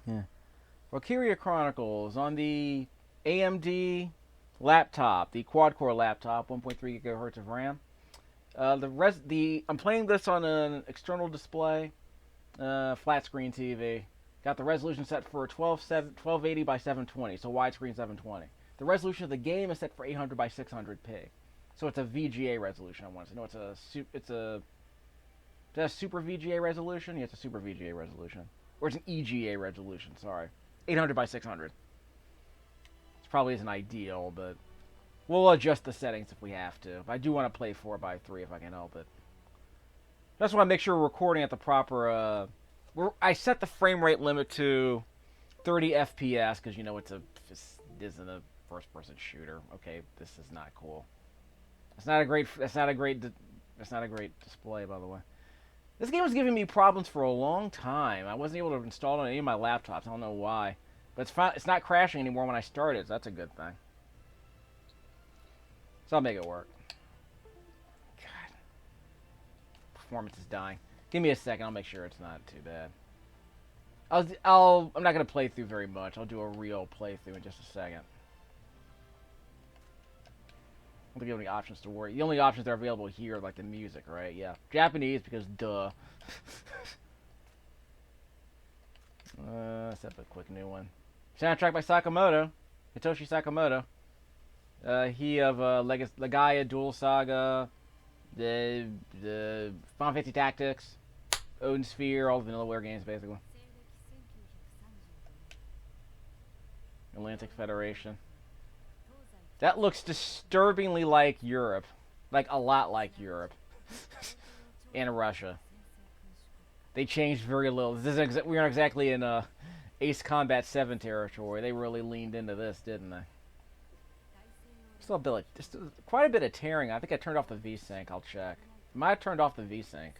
Yeah. Valkyria Chronicles on the AMD laptop, the quad-core laptop, 1.3 gigahertz of RAM. I'm playing this on an external display, flat screen TV. Got the resolution set for 1280 by 720, so widescreen 720. The resolution of the game is set for 800 by 600p, so it's a VGA resolution. I want to say no, is that a super VGA resolution? Yeah, it's a super VGA resolution, or it's an EGA resolution. Sorry, 800 by 600. This probably isn't ideal, but we'll adjust the settings if we have to. I do want to play 4 by 3 if I can help it. Just want to make sure we're recording at the proper. I set the frame rate limit to 30 FPS because you know this isn't a first-person shooter. Okay, this is not cool. That's not a great display, by the way. This game was giving me problems for a long time. I wasn't able to install it on any of my laptops. I don't know why, but it's not crashing anymore when I start it. So that's a good thing. So I'll make it work. God, performance is dying. Give me a second. I'll make sure it's not too bad. I'm not gonna play through very much. I'll do a real playthrough in just a second. I don't think you have any options to worry. The only options that are available here are like the music, right? Yeah, Japanese because duh. Let's have a quick new one. Soundtrack by Sakamoto, Hitoshi Sakamoto. He of Legaia, Duel Saga, the Final Fantasy Tactics, Odin Sphere, all the Vanillaware games basically. Atlantic Federation. That looks disturbingly like Europe. Like, a lot like Europe. And Russia. They changed very little. We aren't exactly in Ace Combat 7 territory. They really leaned into this, didn't they? Still quite a bit of tearing. I think I turned off the VSync. I'll check. I might have turned off the VSync.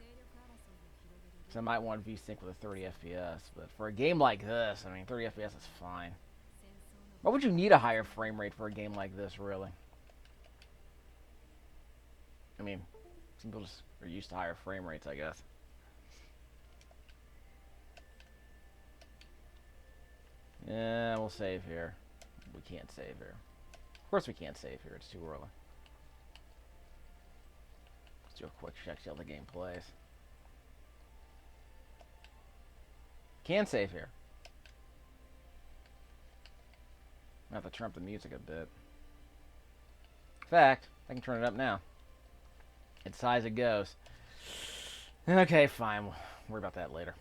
Because I might want VSync with a 30 FPS. But for a game like this, I mean, 30 FPS is fine. Why would you need a higher frame rate for a game like this, really? I mean, some people just are used to higher frame rates, I guess. Yeah, we'll save here. We can't save here. Of course we can't save here. It's too early. Let's do a quick check, see how the game plays. Can save here. I have to turn up the music a bit. In fact, I can turn it up now. It's high as it goes. Okay, fine. We'll worry about that later.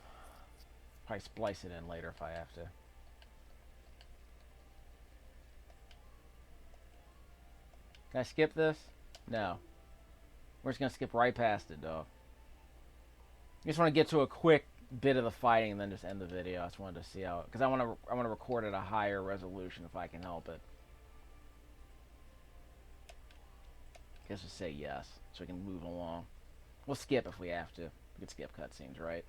Probably splice it in later if I have to. Can I skip this? No. We're just going to skip right past it, dog. I just want to get to a quick bit of the fighting and then just end the video. I just wanted to see how, because I want to record at a higher resolution if I can help it. I guess just say yes so we can move along. We'll skip if we have to. We can skip cutscenes, right?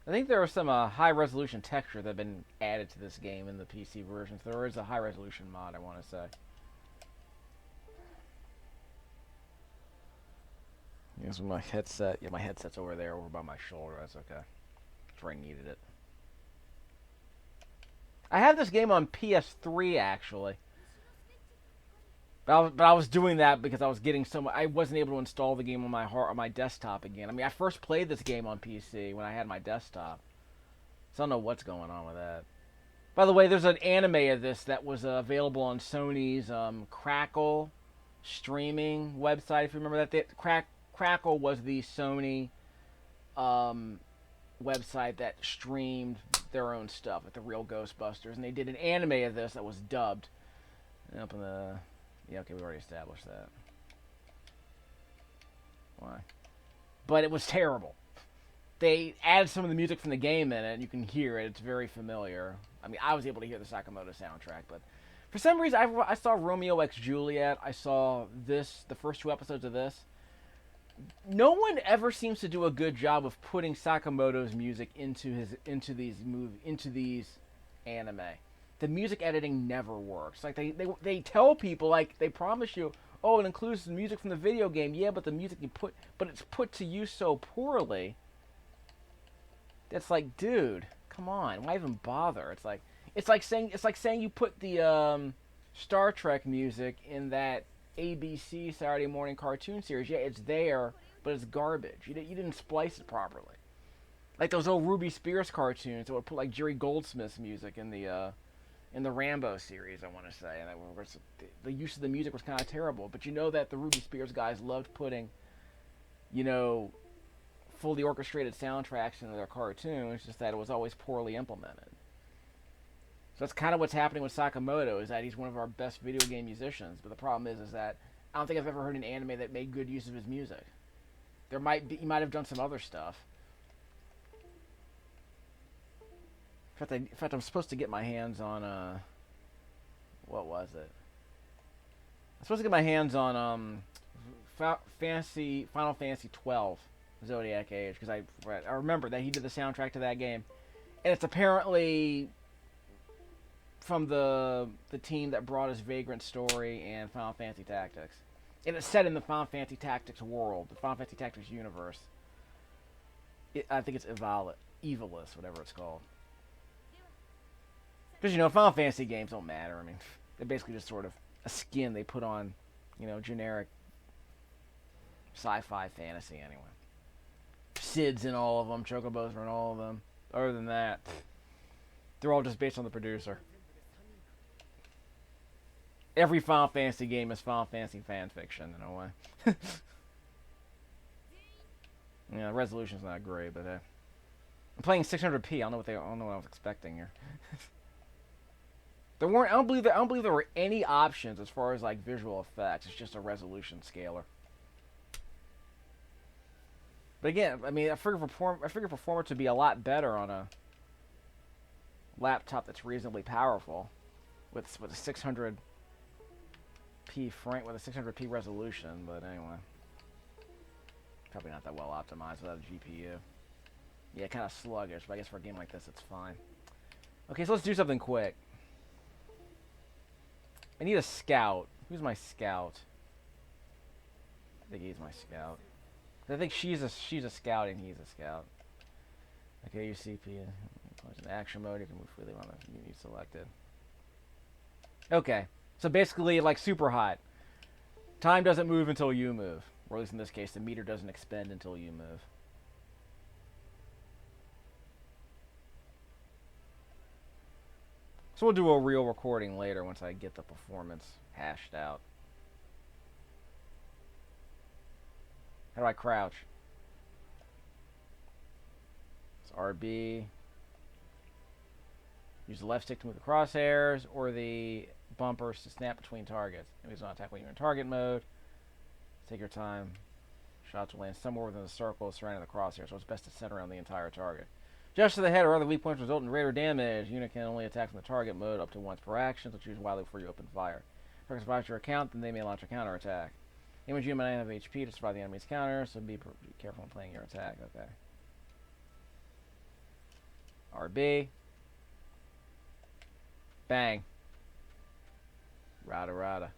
I think there are some high resolution texture that have been added to this game in the PC version. So there is a high resolution mod, I want to say. Here's my headset. Yeah, my headset's over there, over by my shoulder. That's okay. That's where I needed it. I have this game on PS3 actually, but I was doing that because I was getting so much. I wasn't able to install the game on my desktop again. I mean, I first played this game on PC when I had my desktop, so I don't know what's going on with that. By the way, there's an anime of this that was available on Sony's Crackle streaming website. If you remember that, Crackle was the Sony website that streamed their own stuff, like the real Ghostbusters, and they did an anime of this that was dubbed. Up in the, yeah, okay, we already established that. Why? But it was terrible. They added some of the music from the game in it, and you can hear it. It's very familiar. I mean, I was able to hear the Sakamoto soundtrack, but for some reason, I saw Romeo x Juliet. I saw this, the first 2 episodes of this. No one ever seems to do a good job of putting Sakamoto's music into these anime. The music editing never works. Like they tell people, like they promise you, oh, it includes the music from the video game. Yeah, but the music but it's put to use so poorly. That's like, dude, come on, why even bother? It's like saying you put the Star Trek music in that ABC Saturday morning cartoon series. Yeah, it's there, but it's garbage. You didn't splice it properly. Like those old Ruby Spears cartoons that would put like Jerry Goldsmith's music in the Rambo series, I want to say, and the use of the music was kind of terrible. But you know that the Ruby Spears guys loved putting, fully orchestrated soundtracks into their cartoons. Just that it was always poorly implemented. So that's kind of what's happening with Sakamoto, is that he's one of our best video game musicians. But the problem is that I don't think I've ever heard an anime that made good use of his music. He might have done some other stuff. In fact, I'm supposed to get my hands on what was it? I'm supposed to get my hands on Final Fantasy 12 Zodiac Age, because I remember that he did the soundtrack to that game, and it's apparently from the team that brought us Vagrant Story and Final Fantasy Tactics, and it's set in the Final Fantasy Tactics world, the Final Fantasy Tactics universe. I think it's Evilus, whatever it's called. Because, Final Fantasy games don't matter. I mean, they're basically just sort of a skin they put on, generic sci-fi fantasy anyway. Sid's in all of them, Chocobos are in all of them. Other than that, they're all just based on the producer. Every Final Fantasy game is Final Fantasy fan fiction, in a way. Yeah, the resolution's not great, but I'm playing 600p. I don't know what I was expecting here. I don't believe there were any options as far as like visual effects. It's just a resolution scaler. But again, I mean, I figure performance would be a lot better on a laptop that's reasonably powerful, with a 600p frame, with a 600p resolution. But anyway, probably not that well optimized without a GPU. Yeah, kind of sluggish. But I guess for a game like this, it's fine. Okay, so let's do something quick. I need a scout. Who's my scout? I think he's my scout. I think she's a scout and he's a scout. Okay, your CPU. In action mode, you can move freely on the unit selected. Okay, so basically, like super hot. Time doesn't move until you move, or at least in this case, the meter doesn't expend until you move. So we'll do a real recording later once I get the performance hashed out. How do I crouch? It's RB. Use the left stick to move the crosshairs, or the bumpers to snap between targets. Enemies don't attack when you're in target mode. Take your time. Shots will land somewhere within the circle surrounding the crosshair, so it's best to center around the entire target. Just to the head or other weak points result in greater damage. Unit can only attack from the target mode up to once per action, so choose wisely before you open fire. If target survives your account, then they may launch a counterattack. Damage unit might have HP to survive the enemy's counter, so be careful when playing your attack. Okay. RB. Bang. Rada.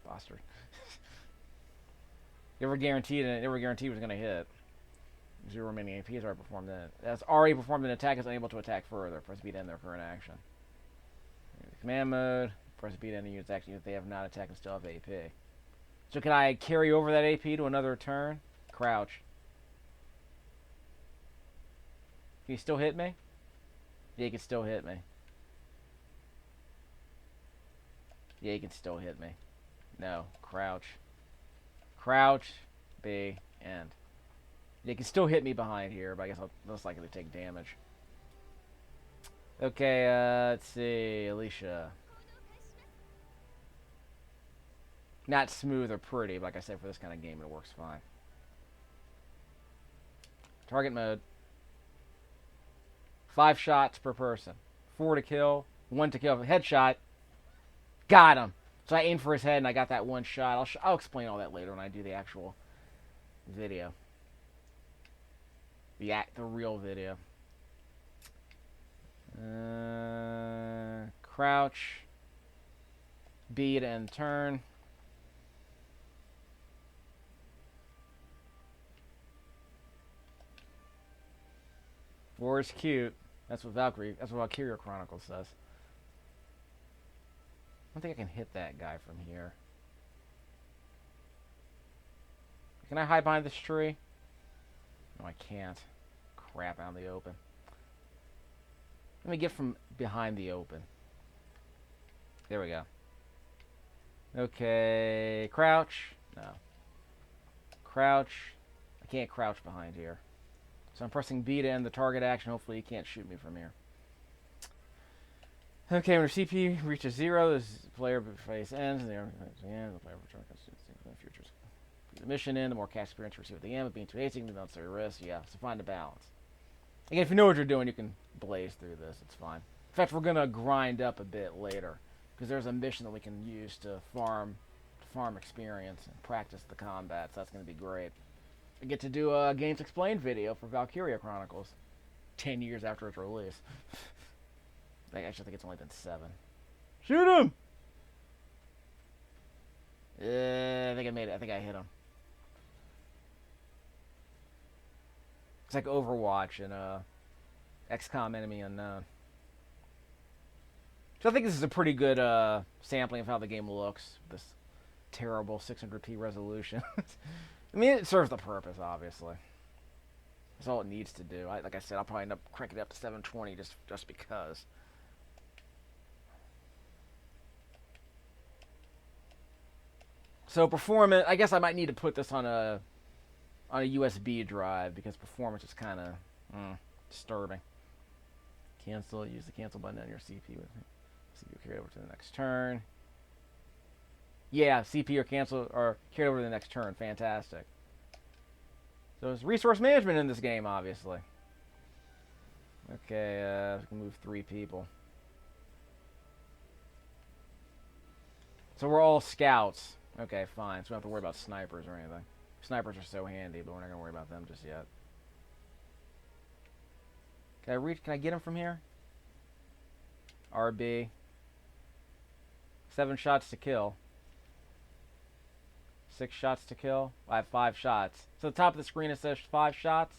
Bastard. Never guaranteed it was going to hit. 0 remaining AP has already performed it. That's already performed an attack, is unable to attack further. Press B to end their current action. Command mode. Press B to end the unit's action if they have not attacked and still have AP. So can I carry over that AP to another turn? Crouch. Can he still hit me? Yeah, he can still hit me. Yeah, he can still hit me. No. Crouch. Crouch. B. End. They can still hit me behind here, but I guess I'll most likely take damage. Okay, let's see. Alicia. Not smooth or pretty, but like I said, for this kind of game, it works fine. Target mode. 5 shots per person. 4 to kill. 1 to kill. Headshot. Got him. So I aimed for his head, and I got that 1 shot. I'll explain all that later when I do the actual video. The real video. Crouch. B to end turn. War is cute. That's what Valkyria Chronicles says. I don't think I can hit that guy from here. Can I hide behind this tree? No, I can't. Crap, out in the open. Let me get from behind the open. There we go. Okay, crouch. No. Crouch. I can't crouch behind here. So I'm pressing B to end the target action. Hopefully he can't shoot me from here. Okay, when your CPU reaches 0, this player phase ends, and the player returns to the future. The mission in, the more cash experience you receive at the end, but being too hasty, the unnecessary risk. Yeah, so find a balance. Again, if you know what you're doing, you can blaze through this. It's fine. In fact, we're gonna grind up a bit later because there's a mission that we can use to farm experience and practice the combat. So that's gonna be great. I get to do a Games Explained video for Valkyria Chronicles 10 years after its release. I actually think it's only been 7. Shoot him! I think I made it. I think I hit him. It's like Overwatch and XCOM Enemy Unknown. So I think this is a pretty good sampling of how the game looks. This terrible 600p resolution. I mean, it serves the purpose, obviously. That's all it needs to do. Like I said, I'll probably end up cranking it up to 720 just because. So performance, I guess I might need to put this on a USB drive because performance is kind of disturbing. Cancel. Use the cancel button on your CPU. CPU carried over to the next turn. Yeah, CPU cancel or carried over to the next turn. Fantastic. So there's resource management in this game, obviously. Okay, we can move 3 people. So we're all scouts. Okay, fine. So we don't have to worry about snipers or anything. Snipers are so handy, but we're not going to worry about them just yet. Can I get him from here? RB. 7 shots to kill. 6 shots to kill. I have 5 shots. So at the top of the screen it says 5 shots.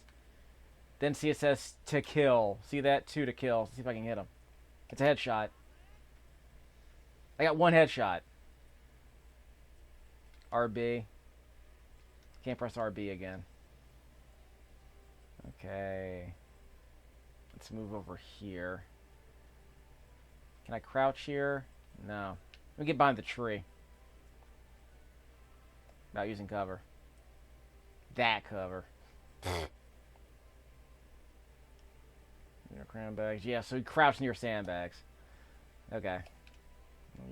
Then see it says to kill. See that? 2 to kill. See if I can hit him. It's a headshot. I got 1 headshot. RB. Can't press RB again. Okay. Let's move over here. Can I crouch here? No. Let me get behind the tree. Not using cover. That cover. Near cranbags. Yeah, so he crouched near sandbags. Okay.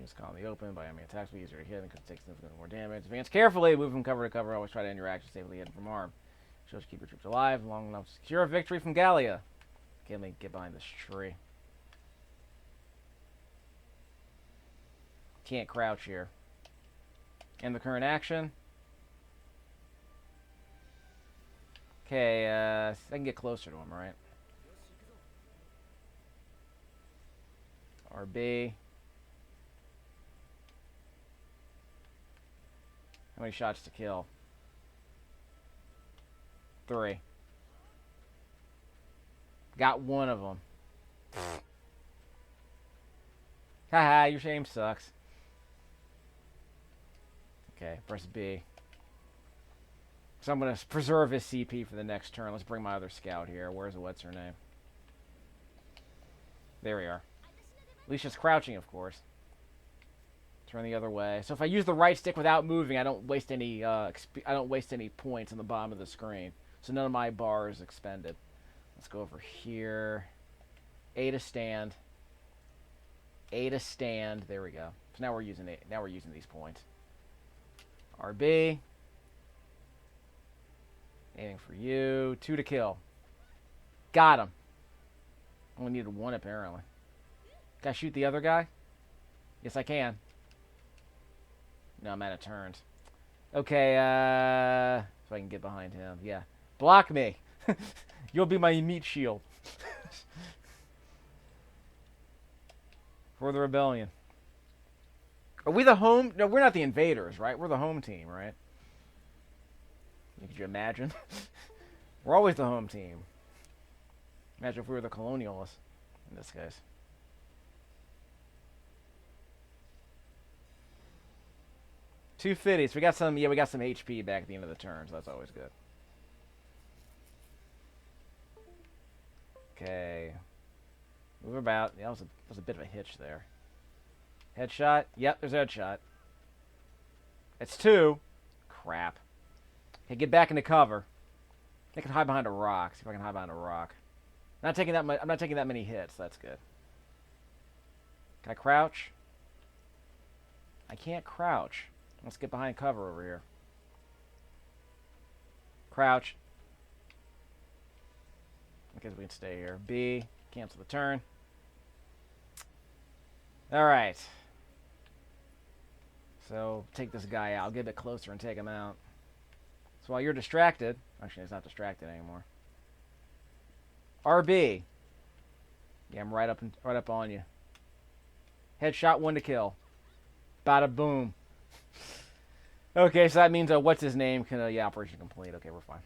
Just call in the open by enemy attacks. Be easier to hit and could take significantly more damage. Advance carefully. Move from cover to cover. Always try to end your action safely hidden from harm. Shows keep your troops alive long enough to secure a victory from Gallia. Okay, let me get behind this tree. Can't crouch here. End the current action. Okay, I can get closer to him, right? RB. How many shots to kill? 3. Got 1 of them. Haha, your aim sucks. Okay, press B. So I'm going to preserve his CP for the next turn. Let's bring my other scout here. What's her name? There we are. Alicia's crouching, of course. Turn the other way. So if I use the right stick without moving, I don't waste any points on the bottom of the screen. So none of my bar is expended. Let's go over here. A to stand. A to stand. There we go. So now we're using it. Now we're using these points. RB. Aiming for you. 2 to kill. Got him. Only needed 1 apparently. Can I shoot the other guy? Yes, I can. No, I'm out of turns. Okay, so I can get behind him. Yeah. Block me. You'll be my meat shield. For the rebellion. Are we the home? No, we're not the invaders, right? We're the home team, right? Could you imagine? We're always the home team. Imagine if we were the colonialists in this case. $250. So we got some. Yeah, we got some HP back at the end of the turn, so that's always good. Okay. Move about. Yeah, that was a bit of a hitch there. Headshot. Yep, there's a headshot. It's 2. Crap. Okay, get back into cover. I can hide behind a rock. See if I can hide behind a rock. I'm not taking that many hits. That's good. Can I crouch? I can't crouch. Let's get behind cover over here. Crouch. I guess we can stay here. B. Cancel the turn. Alright. So, take this guy out. I'll get a bit closer and take him out. So while you're distracted... Actually, he's not distracted anymore. RB. Yeah, I'm right up on you. Headshot, 1 to kill. Bada boom. Okay, so that means what's his name? Yeah, operation complete. Okay, we're fine.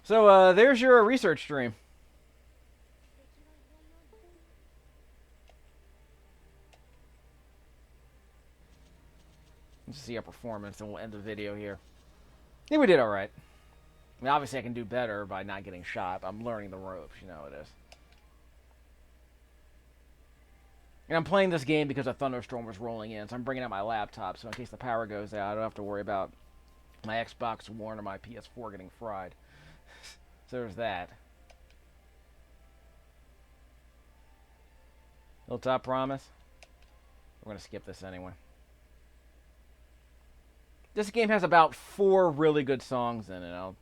So there's your research stream. Let's see our performance, and we'll end the video here. I think we did all right. I mean, obviously I can do better by not getting shot. But I'm learning the ropes, you know how it is. And I'm playing this game because a thunderstorm was rolling in, so I'm bringing out my laptop, so in case the power goes out, I don't have to worry about my Xbox One or my PS4 getting fried. So there's that. Hilltop Promise. We're going to skip this anyway. This game has about 4 really good songs in it. I'll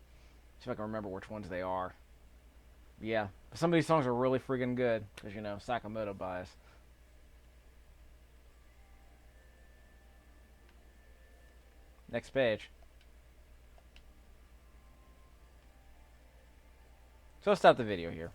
see if I can remember which ones they are. Yeah, some of these songs are really friggin' good, because, you know, Sakamoto bias. Next page. So let's stop the video here.